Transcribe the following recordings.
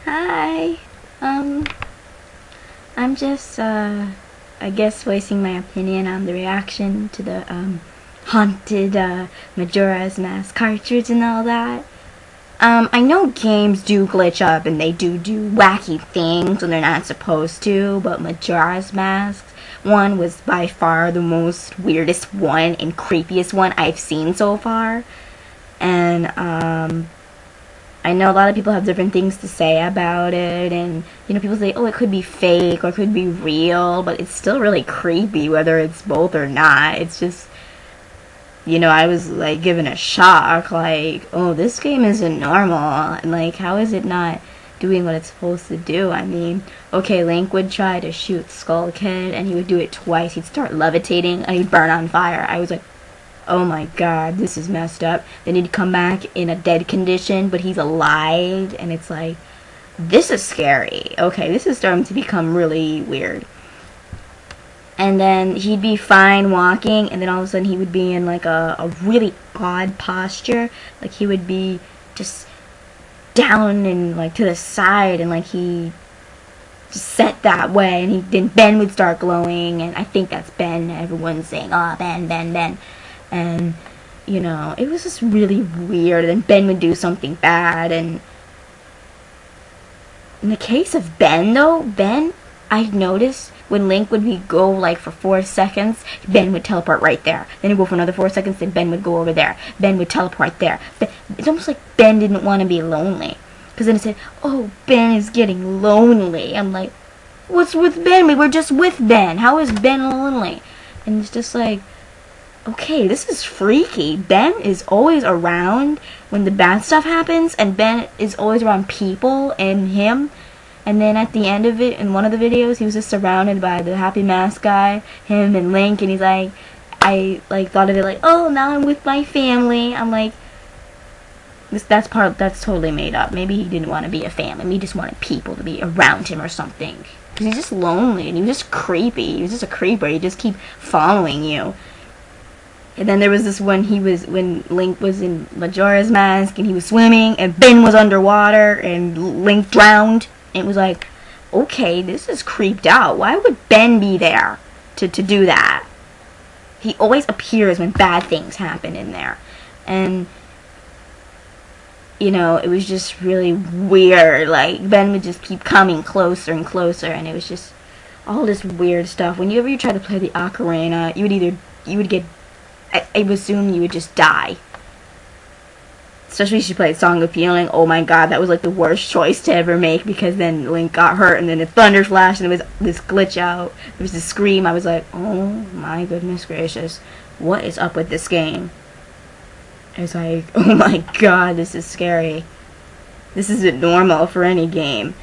Hi. Um, I'm just, I guess voicing my opinion on the reaction to the, haunted, Majora's Mask cartridge and all that. I know games do glitch up and they do wacky things when they're not supposed to, but Majora's Mask one was by far the most weirdest one and creepiest one I've seen so far. And, I know a lot of people have different things to say about it, and people say, oh, it could be fake or it could be real, but it's still really creepy whether it's both or not. It's just, I was like given a shock, like, oh, this game isn't normal, and like, how is it not doing what it's supposed to do? I mean, okay, Link would try to shoot Skull Kid, and he would do it twice. He'd start levitating, and he'd burn on fire. I was like, oh my god, this is messed up. Then he'd come back in a dead condition, but he's alive, and it's like, this is scary. Okay, this is starting to become really weird. And then he'd be fine walking, and then all of a sudden he would be in like a really odd posture. Like he would be just down and like to the side, and like he just set that way, and then Ben would start glowing, and I think that's Ben. Everyone's saying, oh, Ben, Ben, Ben. And, it was just really weird. And Ben would do something bad. And in the case of Ben, though, I'd noticed when Link would go, like, for 4 seconds, Ben would teleport right there. Then he'd go for another 4 seconds, then Ben would go over there. Ben would teleport there. It's almost like Ben didn't want to be lonely. Because then it said, oh, Ben is getting lonely. I'm like, what's with Ben? We were just with Ben. How is Ben lonely? And it's just like, okay, this is freaky. Ben is always around when the bad stuff happens, and Ben is always around people and him. And then at the end of it, in one of the videos, he was just surrounded by the Happy Mask guy, him and Link, and he's like, I thought of it like, oh, now I'm with my family. I'm like, that's totally made up. Maybe he didn't want to be a family. Maybe he just wanted people to be around him or something. Because he's just lonely, and he was just creepy. He was just a creeper. He just keep following you. And then there was this one, when Link was in Majora's Mask, and he was swimming, and Ben was underwater, and Link drowned. And it was like, okay, this is creeped out. Why would Ben be there to do that? He always appears when bad things happen in there. And, it was just really weird. Like, Ben would just keep coming closer and closer, and it was just all this weird stuff. Whenever you try to play the ocarina, you would get, I would assume you would just die. Especially if you played Song of Healing. Oh my god, that was like the worst choice to ever make, because then Link got hurt, and then a thunder flash, and there was this glitch out. There was this scream. I was like, oh my goodness gracious. What is up with this game? It's like, oh my god, this is scary. This isn't normal for any game.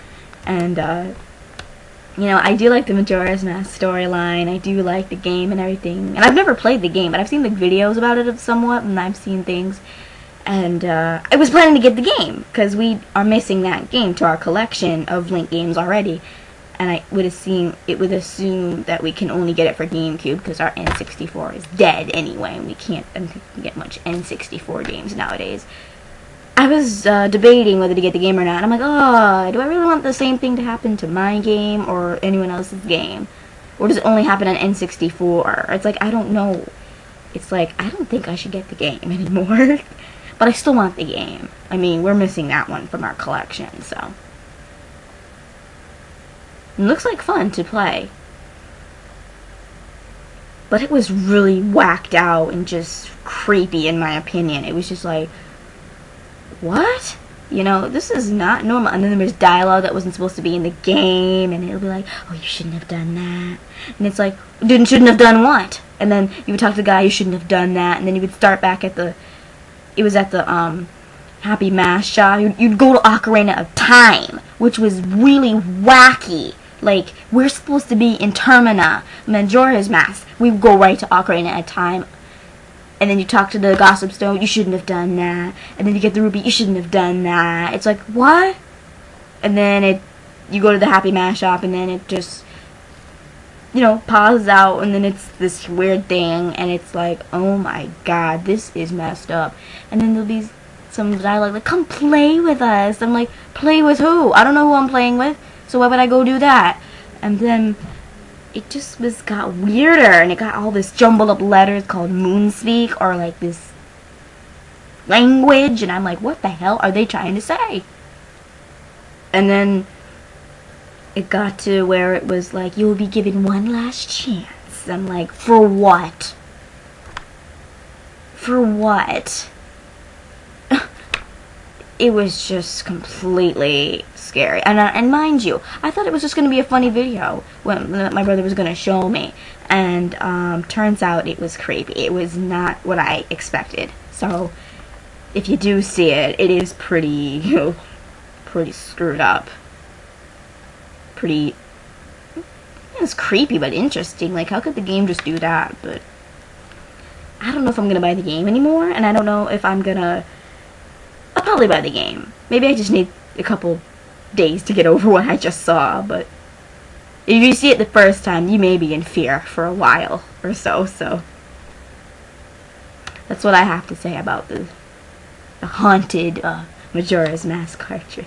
And, I do like the Majora's Mask storyline. I do like the game and everything. And I've never played the game, but I've seen the videos about it somewhat, and I've seen things. And I was planning to get the game, because we are missing that game to our collection of Link games already. And it would assume that we can only get it for GameCube, because our N64 is dead anyway, and we can't get much N64 games nowadays. I was debating whether to get the game or not. I'm like, oh, do I really want the same thing to happen to my game or anyone else's game? Or does it only happen on N64? It's like, I don't know. It's like, I don't think I should get the game anymore. But I still want the game. I mean, we're missing that one from our collection, so. It looks like fun to play. But it was really whacked out and just creepy, in my opinion. It was just like, what? This is not normal. And then there was dialogue that wasn't supposed to be in the game, and it'll be like, oh, you shouldn't have done that. And it's like, shouldn't have done what? And then you would talk to the guy, you shouldn't have done that, and then you would start back at the, it was at the, Happy Mask shop. You'd go to Ocarina of Time, which was really wacky. Like, we're supposed to be in Termina, Majora's Mask. We go right to Ocarina of Time. And then you talk to the Gossip Stone, you shouldn't have done that. And then you get the ruby, you shouldn't have done that. It's like, what? And then you go to the Happy Mask shop, and then it just, pauses out, and then it's this weird thing, and it's like, oh my god, this is messed up. And then there'll be some dialogue like, come play with us. I'm like, Play with who? I don't know who I'm playing with, so why would I go do that? And then it just got weirder, and it got all this jumbled up letters called Moonspeak, or like this language, and I'm like, what the hell are they trying to say? And then it got to where it was like, you will be given one last chance. I'm like, for what? For what? It was just completely scary. And mind you, I thought it was just going to be a funny video when my brother was going to show me. And turns out it was creepy. It was not what I expected. So if you do see it, it is pretty, pretty screwed up. Pretty, it's creepy but interesting. Like, how could the game just do that? But I don't know if I'm going to buy the game anymore. And I don't know if I'm going to... I'll probably buy the game. Maybe I just need a couple days to get over what I just saw, but if you see it the first time, you may be in fear for a while or so, so that's what I have to say about the haunted Majora's Mask cartridge.